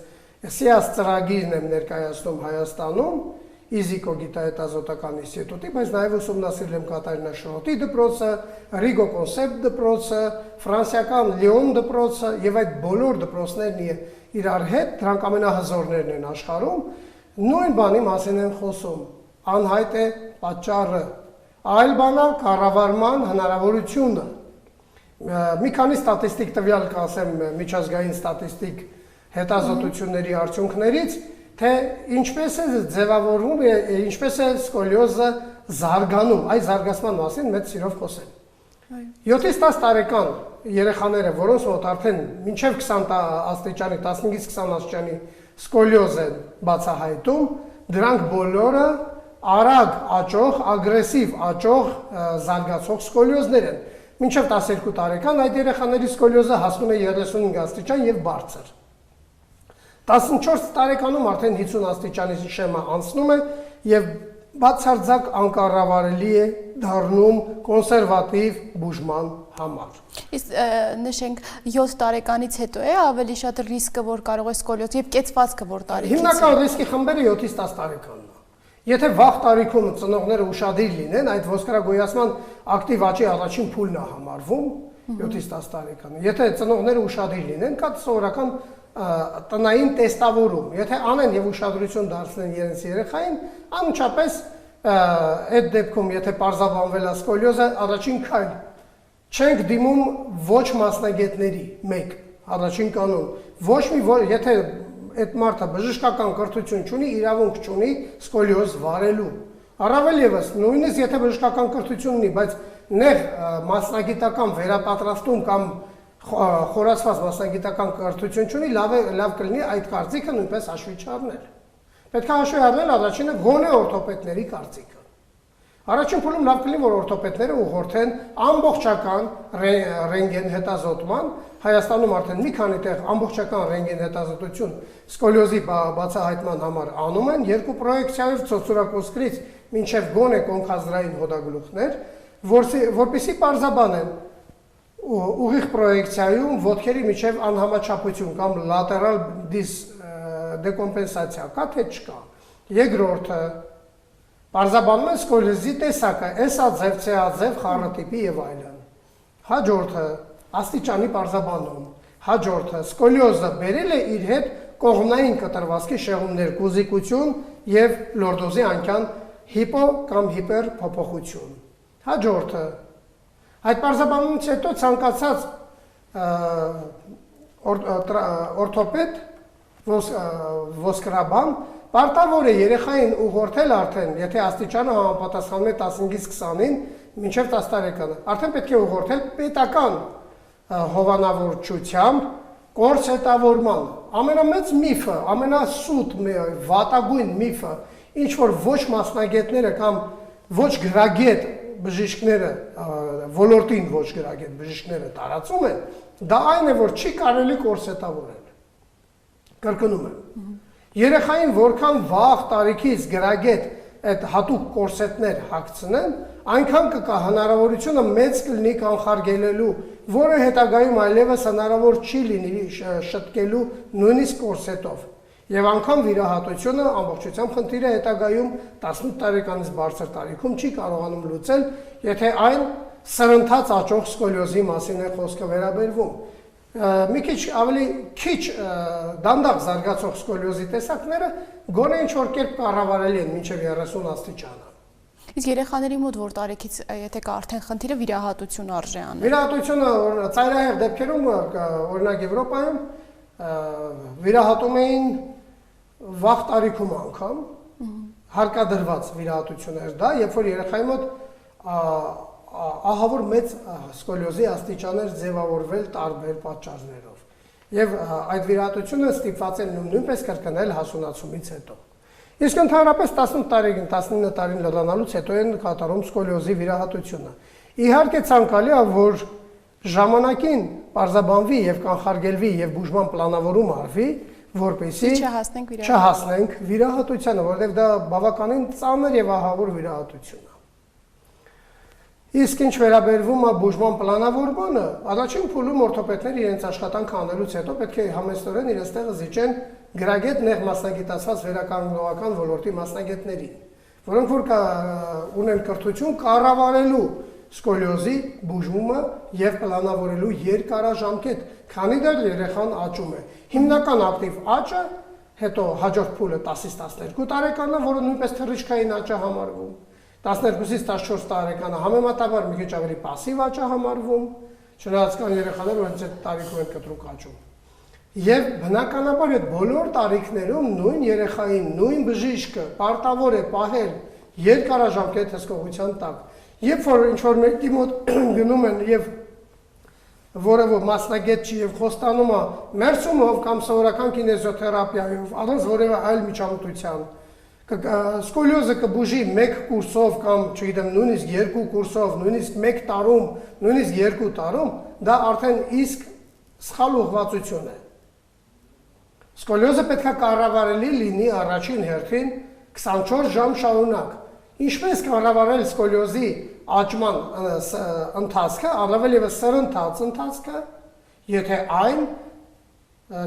S2: SIAS ծրագիրն եմ ներկայացնում Հայաստանում, Իզիկո գիտահետազոտական ինստիտուտի, բայց նաև ուսումնասիրել եմ Կատարինա Շրոտի դպրոցը, Rigo Concept դպրոցը, ֆրանսիական Lyon դպրոցը եւ այդ բոլոր դպրոցներն իրար հետ, դրանք ամենահզորներն են աշխարհում, նույն բանի մասին են խոսում։ Անհայտ է պատճառը, այլ բան է կառավարման հնարավորությունը։ Մի քանի ստատիստիկ տվյալ կասեմ միջազգային ստատիստիկ հետազոտությունների արդյունքներից, թե ինչպես է ձևավորվում, ինչպես է սկոլիոզը զարգանում, այդ զարգացման մասին մեծ սիրով խոսել։ 7-ից 10 տարեկան երեխաները, որոնց մոտ արդեն մինչև 20 աստիճանի, 15-ից 20 աստիճանի սկոլիոզ են բացահայտում, դրանք բոլորը արագ աճող, ագրեսիվ աճող զարգացող սկոլիոզներ են։ Մինչև 12 տարեկան այդ երեխաների սկոլիոզը հասնում է 35 աստիճան եւ բարձր։ 14 տարեկանում արդեն 50 աստիճանի շեմը անցնում է եւ բացարձակ անկառավարելի է դառնում կոնսերվատիվ բուժման համար։
S1: Իսկ նշենք 7 տարեկանից հետո է ավելի շատ ռիսկը, որ կարող է սկոլիոզ եւ կեցվածքը որ տարիքից։
S2: Հիմնական ռիսկի խմբերը 7-ից 10 տարեկանն է։ Եթե վաղ տարիքում ծնողները ուշադիր լինեն, այդ ոսկրագոյացման ակտիվ աճի առաջին փուլն է համարվում 7-ից 10 տարեկանը։ Եթե ծնողները ուշադիր լինեն, կա սովորական տնային տեստավորում։ Եթե անեն եւ ուշադրություն դարձնեն իրենց երեխային, անմիջապես այդ դեպքում, եթե պարզաբանվել է սկոլիոզը, առաջին քայլ չենք դիմում ոչ մասնագետների, մեկ, առաջին կանոն, ոչ մի, եթե այդ մարդը բժշկական կրթություն չունի, իրավունք չունի սկոլիոզ վարելու։ Առավել եւս, նույնիսկ եթե բժշկական կրթություն ունի, բայց նեղ մասնագիտական վերապատրաստում կամ խորացված մասնագիտական կրթություն չունի, լավ կլինի այդ կարծիքը նույնպես հաշվի չառնել։ Պետք է հաշվի առնել առաջինը գոնե օրթոպեդների կարծիքը։ Առաջին փուլում լավ կլինի, որ օրթոպեդները ուղղորդեն ամբողջական ռենտգեն հետազոտման, Հայաստանում արդեն մի քանի տեղ ամբողջական ռենտգեն հետազոտություն սկոլիոզի բացահայտման համար անում են, 2 պրոյեկցիայով ցոցուրակոսկրից մինչև գոնե կոնքազդրային հոդագլուխներ, որպեսզի պարզաբանեն ուղիղ պրոյեկցիայում ոտքերի միջև անհամաչափություն կամ լատերալ դեկոմպենսացիա կա թե չկա։ Երկրորդը պարզաբանում են սկոլիոզի տեսակը, S-աձև, C-աձև, խառը տիպի եւ այլն։ Հաջորդը աստիճանի պարզաբանում։ Հաջորդը սկոլիոզը բերել է իր հետ կողմնային կտրվածքի շեղումներ, կուզիկություն եւ լորդոզի անկյան հիպո կամ հիպեր փոփոխություն։ Հաջորդը այդ պարզաբանումից հետո ցանկացած օրթոպեդ ոսկրաբան պարտավոր է երեխային ուղղորդել արդեն, եթե աստիճանը համապատասխանում է 15-ից 20-ին, մինչև 10 տարեկանը, արդեն պետք է ուղղորդել պետական հովանավորչությամբ կորսետավորման։ Ամենամեծ միֆը, ամենասուտ վատագույն միֆը, ինչ որ ոչ մասնագետները կամ ոչ գրագետ բժիշկները, ոլորտին ոչ գրագետ բժիշկները տարածում են, դա այն է, որ չի կարելի կորսետավորել։ Կրկնում եմ։ Երեխային որքան վաղ տարիքից գրագետ այդ հատուկ կորսետներ հագցնեն, այնքան կկա հնարավորությունը մեծ կլինի կանխարգելելու, որը հետագայում այլևս հնարավոր չի լինի շտկելու նույնիսկ կորսետով։ Եվ անգամ վիրահատությունը ամբողջությամբ խնդիրը հետագայում 18 տարեկանից բարձր տարիքում չի կարողանում լուծել, եթե այն սրընթաց աճող սկոլիոզի մասին է խոսքը վերաբերվում։ Մի քիչ ավելի քիչ դանդաղ զարգացող սկոլիոզի տեսակները գոնե ինչ-որ կերպ կառավարելի են մինչև 30 աստիճանը։
S1: Իսկ երեխաների մոտ որ տարիքից եթե կա արդեն խնդիրը վիրահատություն արժե անել։
S2: Վիրահատությունը ծայրահեղ դեպքերում, օրինակ Եվրոպայում վիրահատում էին վաղ տարիքում անգամ հարկադրված վիրահատություն էր դա, երբ որ երեխայի մոտ ահավոր մեծ սկոլիոզի աստիճաններ ձևավորվել տարբեր պատճառներով։ Եվ այդ վիրահատությունը ստիպված է նույնպես կրկնել հասունացումից հետո։ Իսկ ընդհանրապես 19 տարին լրանալուց հետո են կատարում սկոլիոզի վիրահատությունը։ Իհարկե ցանկալի է, որ ժամանակին պարզաբանվի եւ կանխարգելվի եւ բուժման պլանավորում արվի, որպեսզի չհասնենք վիրահատությանը, որովհետեւ դա բավականին ծանր եւ ահավոր վիրահատություն է։ Իսկ ինչ վերաբերվում է բուժման պլանավորմանը, առաջին փուլում օրթոպեդները իրենց աշխատանքը անելուց հետո պետք է համեստորեն իրենց տեղը զիջեն գրագետ նեղ մասնագիտացված վերականգնողական ոլորտի մասնագետներին, որոնք որ ունեն կրթություն կառավարելու սկոլիոզի բուժումը եւ պլանավորելու երկարաժամկետ, քանի դեռ երեխան աճում է։ Հիմնական ակտիվ աճը, հետո հաջորդ փուլը 10-ից 12 տարեկանն է, որը նույնպես թռիչքային աճ է համարվում։ 12-ից 14 տարեկանը համեմատաբար մի քիչ ավելի пассив աճ է համարվում, չնայած կան երեխաներ, որ այդ տարիքում են կտրուկ աճում։ Եվ բնականաբար այդ բոլոր տարիքներում նույն երեխային, նույն բժիշկը պարտավոր է պահել երկարաժամկետ հսկողության տակ։ Երբ որ ինչ-որ մեկի մոտ գնում են եւ որևէ մասնագետ չի եւ խոստանում է մերսումով կամ սովորական կինեզիոթերապիայով, առանց որևէ այլ միջամտության, սկոլիոզը կբուժի 1 կուրսով կամ, չգիտեմ, նույնիսկ 2 կուրսով, նույնիսկ 1 տարում, նույնիսկ 2 տարում, դա արդեն իսկ սխալ ուղղվածություն է։ Սկոլիոզը պետք է կառավարելի լինի առաջին հերթին 24 ժամ շարունակ։ Ինչպես կառավարել սկոլիոզի աճման ընթացքը, առավել ևս սրընթաց ընթացքը, եթե այն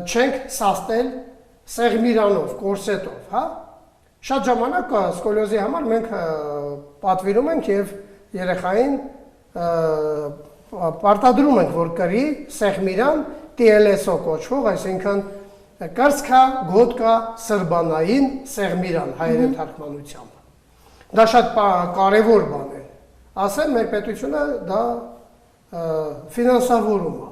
S2: չենք սաստել սեղմիրանով, կորսետով, հա։ Շատ ժամանակ սկոլիոզի համար մենք պատվիրում ենք եւ երեխային պարտադրում ենք, որ կրի սեղմիրան TLSO կոչվող, այսինքն կրծքա, գոտկա, սրբանային սեղմիրան հայերեն թարգմանությամբ։ Դա շատ կարևոր բան է։ Ասեմ, մեր պետությունը դա ֆինանսավորում է։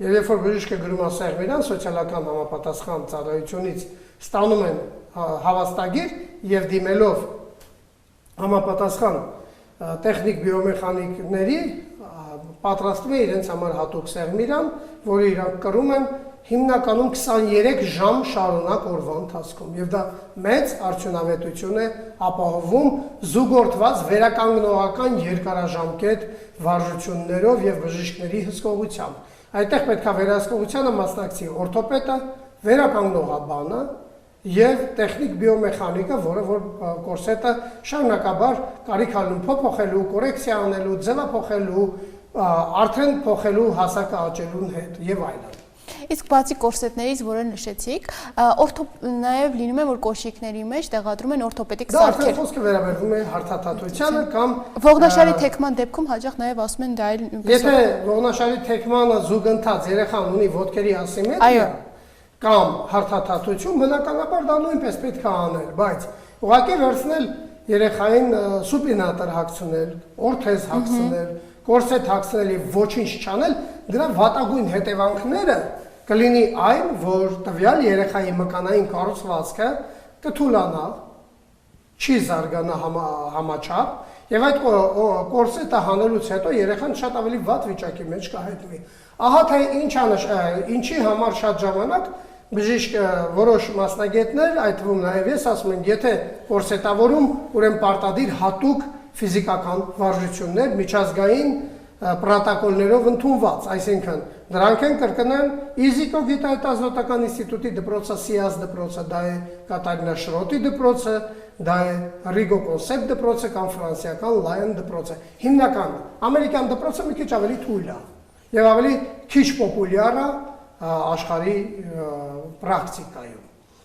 S2: Եվ երբ որ բժիշկը գրում է սեղմիրան, սոցիալական համապատասխան ծառայությունից ստանում են հավաստագիր եւ դիմելով համապատասխան տեխնիկ բիոմեխանիկների պատրաստվում է իրենց համար հատուկ սեղմիրան, որը իրանք կրում են հիմնականում 23 ժամ շարունակ օրվա ընթացքում եւ դա մեծ արդյունավետություն է ապահովում զուգորդված վերականգնողական երկարաժամկետ վարժություններով եւ բժիշկների հսկողությամբ։ Այդտեղ պետք է վերահսկողությանը մասնակցի օրթոպեդը, վերականգնողաբանը եւ տեխնիկ բիոմեխանիկը, որը որ կորսետը շարունակաբար կարիք անում փոփոխելու, կորեկցիա անելու, ձևափոխելու, արդեն փոխելու հասակը աճելուն հետ եւ այլն։
S1: Իսկ բացի կորսետներից, որը նշեցիք, նաև լինում է, որ կոշիկների մեջ տեղադրում են օրթոպեդիկ սարքեր։
S2: Դա արդեն խոսքը վերաբերվում է հարթաթաթությանը կամ
S1: ողնաշարի թեքման դեպքում հաճախ նաև ասում են դա այլ։
S2: Եթե ողնաշարի թեքմանը զուգընթաց երեխան ունի ոտքերի ասիմետրիա կամ հարթաթաթություն, բնականաբար դա նույնպես պետք է անել, բայց ուղղակի վերցնել երեխային սուպինատոր հագցնել, օրթեզ հագցնել, կորսետ հագցնել եւ ոչինչ չանել, դրա վատագույն հետևանքները կլինի այն, որ տվյալ երեխայի մկանային կառուցվածքը կթուլանա, չի զարգանա համաչափ եւ այդ կորսետը հանելուց հետո երեխան շատ ավելի վատ վիճակի մեջ կհայտնվի։ Ահա թե ինչի համար շատ ժամանակ բժիշկ որոշ մասնագետներ, այդ թվում նաեւ ես ասում են, եթե կորսետավորում, ուրեմն պարտադիր հատուկ ֆիզիկական վարժություններ միջազգային պրոտոկոլներով ընդունված, այսինքն դրանք են կրկնեն Իզիկո գիտահետազոտական ինստիտուտի դպրոցը, Սիազ դպրոցը, դա է Կատարինա Շրոտի դպրոցը, դա է Ռիգո կոնսեպտ դպրոցը կամ ֆրանսիական Լայն դպրոցը։ Հիմնական ամերիկյան դպրոցը մի քիչ ավելի թույլ է եւ ավելի քիչ պոպուլյար է աշխարհի պրակտիկայում։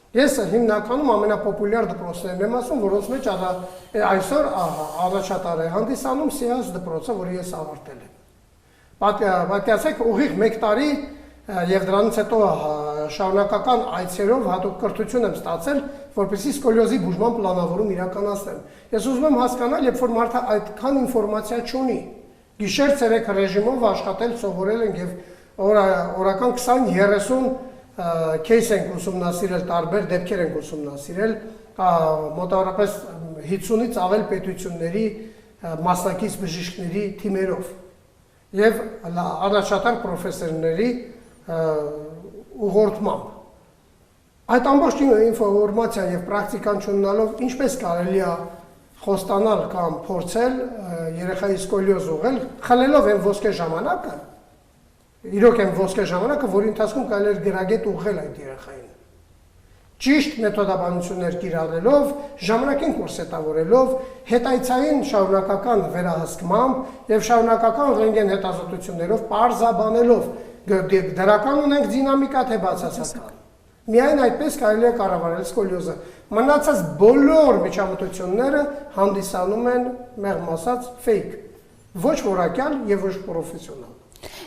S2: Ես հիմնականում ամենապոպուլյար դպրոցներն եմ ասում, որոնց մեջ այսօր առաջատար է հանդիսանում Սիազ դպրոցը, որը ես ավարտել եմ։ Պատկերացրեք, ուղիղ 1 տարի եւ դրանից հետո շարունակական այցերով հատուկ կրթություն եմ ստացել, որպեսզի սկոլիոզի բուժման պլանավորում իրականացնեմ։ Ես ուզում եմ հասկանալ, երբ որ մարդը այդքան ինֆորմացիա չունի, գիշեր-ցերեկ ռեժիմով աշխատել սովորել ենք եւ օրական 20-30 кейս ենք ուսումնասիրել, տարբեր դեպքեր ենք ուսումնասիրել, մոտավորապես 50-ից ավել պետությունների մասնակից բժիշկների թիմերով եւ առաջատար պրոֆեսորների ուղղորդմամբ։ Այդ ամբողջ ինֆորմացիան եւ պրակտիկան չունենալով ինչպես կարելի է խոստանալ կամ փորձել երեխայի սկոլիոզ ուղղել, խլելով այն ոսկե ժամանակը, իրոք այն ոսկե ժամանակը, որի ընթացքում կարելի է գրագետ ուղղել այդ երեխային։ Ճիշտ մեթոդաբանություններ կիրառելով, ժամանակին կուրսետավորելով, հետայցային շարունակական վերահսկմամբ եւ շարունակական ռենտգեն հետազոտություններով պարզաբանելով դրական ունենք դինամիկա թե բացասական։ Միայն այդպես կարելի է կառավարել սկոլիոզը։ Մնացած բոլոր միջամտությունները հանդիսանում են մեղմ ասած fake, ոչ որակյալ եւ ոչ պրոֆեսիոնալ։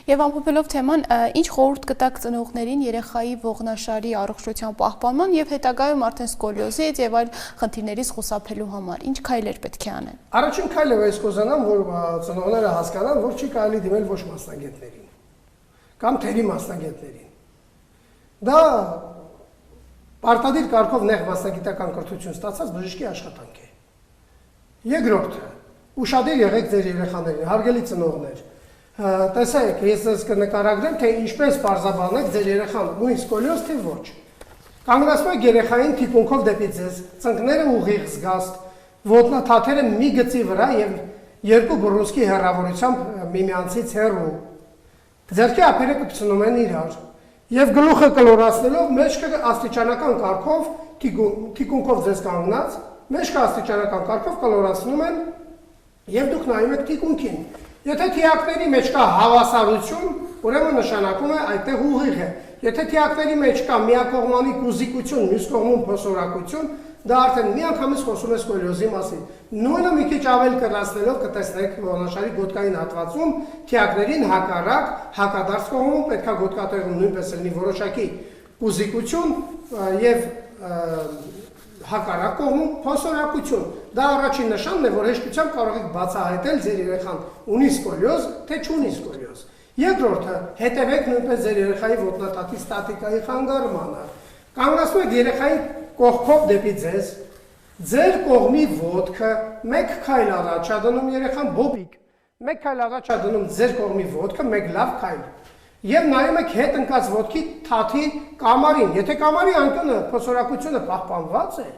S1: Եվ ամփոփելով թեման, ինչ խորհուրդ կտաք ծնողներին երեխայի ողնաշարի առողջության պահպանման եւ հետագայում արդեն սկոլիոզից եւ այլ խնդիրներից խուսափելու համար, ինչ քայլեր պետք է անեն։
S2: Առաջին քայլը ես կուզենամ, որ ծնողները հասկանան, որ չի կարելի դիմել ոչ մասնագետներին կամ թերի մասնագետներին։ Դա պարտադիր կարգով նեղ մասնագիտական կրթություն ստացած բժշկի աշխատանք է։ Երկրորդը, ուշադիր եղեք ձեր երեխաներին, հարգելի ծնողներ։ Տեսեք, ես ձեզ կնկարագրեմ, թե ինչպես պարզաբանեք ձեր երեխան նույն սկոլիոզ թե ոչ։ Կանգնացնում եք երեխային թիկունքով դեպի ձեզ, ծնկները ուղիղ զգաստ, ոտնաթաթերը մի գծի վրա եւ երկու բռունցքի հեռավորությամբ միմյանցից հեռու։ Ձեռքի ափերը կպցնում են իրար եւ գլուխը կլորացնելով մեջքը աստիճանական կարգով թիկունքով ձեզ կանգնած, մեջքը աստիճանական կարգով կլորացնում են եւ դուք նայում եք թիկունքին։ Եթե թիակների մեջ կա հավասարություն, ուրեմն նշանակում է այդտեղ ուղիղ է։ Եթե թիակների մեջ կա միակողմանի կուզիկություն, մյուս կողմում փոսորակություն, դա արդեն միանգամից խոսում է սկոլիոզի մասին։ Նույնը մի քիչ ավել կրացնելով կտեսնեք ողնաշարի գոտկային հատվածում թիակներին հակառակ, հակադարձ կողմում պետքա գոտկատեղում նույնպես լինի որոշակի կուզիկություն եւ հակառակ կողմում փոսորակություն։ Դա առաջին նշանն է, որ հեշտությամբ կարող եք բացահայտել ձեր երեխան ունի սկոլիոզ, թե չունի սկոլիոզ։ Երկրորդը, հետևեք նույնպես ձեր երեխայի ոտնաթաթի ստատիկայի խանգարմանը։ Կանգնացնում եք երեխայի կողքով դեպի ձեզ, ձեր կողմի ոտքը մեկ քայլ առաջ է դնում երեխան բոբիկ, մեկ քայլ առաջ է դնում ձեր կողմի ոտքը, մեկ լավ քայլ։ Եվ նայում եք հետ ընկած ոտքի թաթի կամարին։ Եթե կամարի անկյունը փոսորակությունը պահպանված է,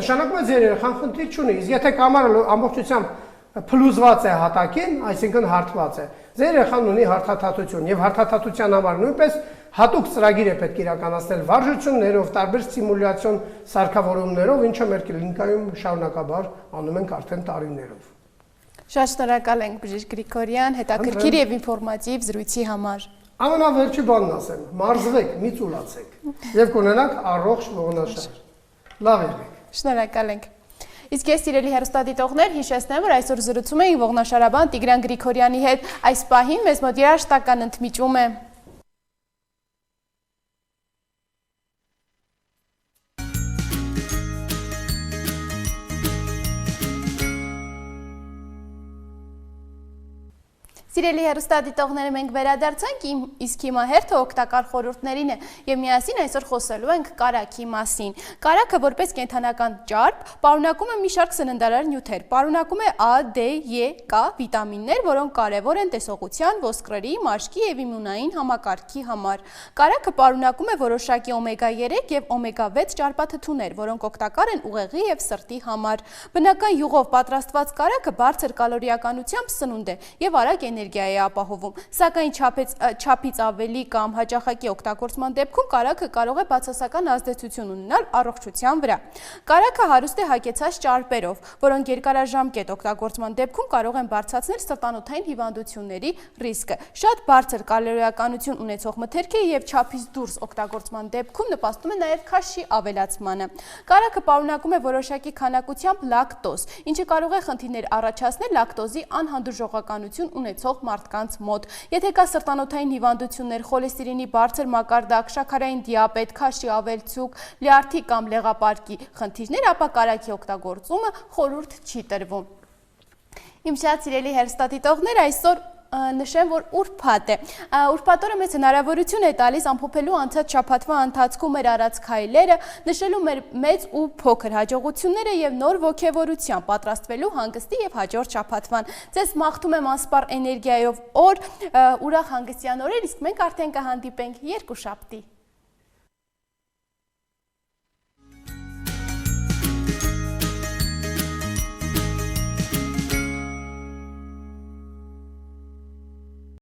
S2: նշանակում է ձեր երեխան խնդիր չունի։ Իսկ եթե կամարը ամբողջությամբ փլուզված է հատակին, այսինքն հարթված է, ձեր երեխան ունի հարթաթաթություն եւ հարթաթաթության համար նույնպես հատուկ ծրագիր է պետք իրականացնել վարժություններով, տարբեր սիմուլյացիոն սարքավորումներով, ինչը մեր կլինիկայում շարունակաբար անում ենք արդեն տարիներով։
S1: Շատ շնորհակալ ենք բժիշկ Գրիգորյան հետաքրքիր եւ ինֆորմատիվ զրույցի համար։
S2: Ամենավերջի բանն ասեմ, մարզվեք, մի ծուլացեք եւ կունենաք առողջ ողնաշար։ Լավ եղեք։
S1: Շնորհակալ ենք։ Իսկ ես սիրելի հեռուստադիտողներ հիշեցնեմ, որ այսօր զրուցում էինք ողնաշարաբան Տիգրան Գրիգորյանի հետ։ Այս պահին մեզ մոտ երաժշտական ընդմիջում է։ Սիրելի հեռուստադիտողները, մենք վերադարձանք, իսկ հիմա հերթը օգտակար խորհուրդներին է եւ միասին այսօր խոսելու ենք կարագի մասին։ Կարագը որպես կենդանական ճարպ պարունակում է մի շարք սննդարար նյութեր, պարունակում է A, D, E, K վիտամիններ, որոնք կարևոր են տեսողության, ոսկրերի, մաշկի եւ իմունային համակարգի համար։ Կարագը պարունակում է որոշակի օմեգա 3 եւ օմեգա 6 ճարպաթթուներ, որոնք օգտակար են ուղեղի եւ սրտի համար։ Բնական յուղով պատրաստված կարագը բարձր կալորիականությամբ սնունդ է եւ արագ էներգիա է ապահովում, սակայն չափից ավելի կամ հաճախակի օգտագործման դեպքում կարագը կարող է բացասական ազդեցություն ունենալ առողջության վրա։ Կարագը հարուստ է հագեցած ճարպերով, որոնք երկարաժամկետ օգտագործման դեպքում կարող են բարձրացնել սրտանոթային հիվանդությունների ռիսկը։ Շատ բարձր կալորիականություն ունեցող մթերք է եւ չափից դուրս օգտագործման դեպքում նպաստում է նաեւ քաշի ավելացմանը։ Կարագը պարունակում է որոշակի քանակությամբ լակտոզ, ինչը կարող է խնդիրներ առաջացնել լակտոզի անհանդուրժողականություն ունեցող մարդկանց մոտ։ Եթե կա սրտանոթային հիվանդություններ, խոլեստերինի բարձր մակարդակ, շաքարային դիաբետ, քաշի ավելցուկ, լյարդի կամ լեղապարկի խնդիրներ, ապա կարագի օգտագործումը խորհուրդ չի տրվում։ Իմ շատ սիրելի հեռուստադիտողներ, այսօր նշեմ, որ ուրբաթ է։ Ուրբաթ օրը մեզ հնարավորություն է տալիս ամփոփելու անցած շաբաթվա ընթացքում մեր արած քայլերը, նշելու մեր մեծ ու փոքր հաջողությունները եւ նոր ոգևորության պատրաստվելու հանգստի եւ հաջորդ շաբաթվան։ Ձեզ մաղթում եմ անսպառ էներգիայով օր, ուրախ հանգստյան օրեր, իսկ մենք արդեն կհանդիպենք երկուշաբթի։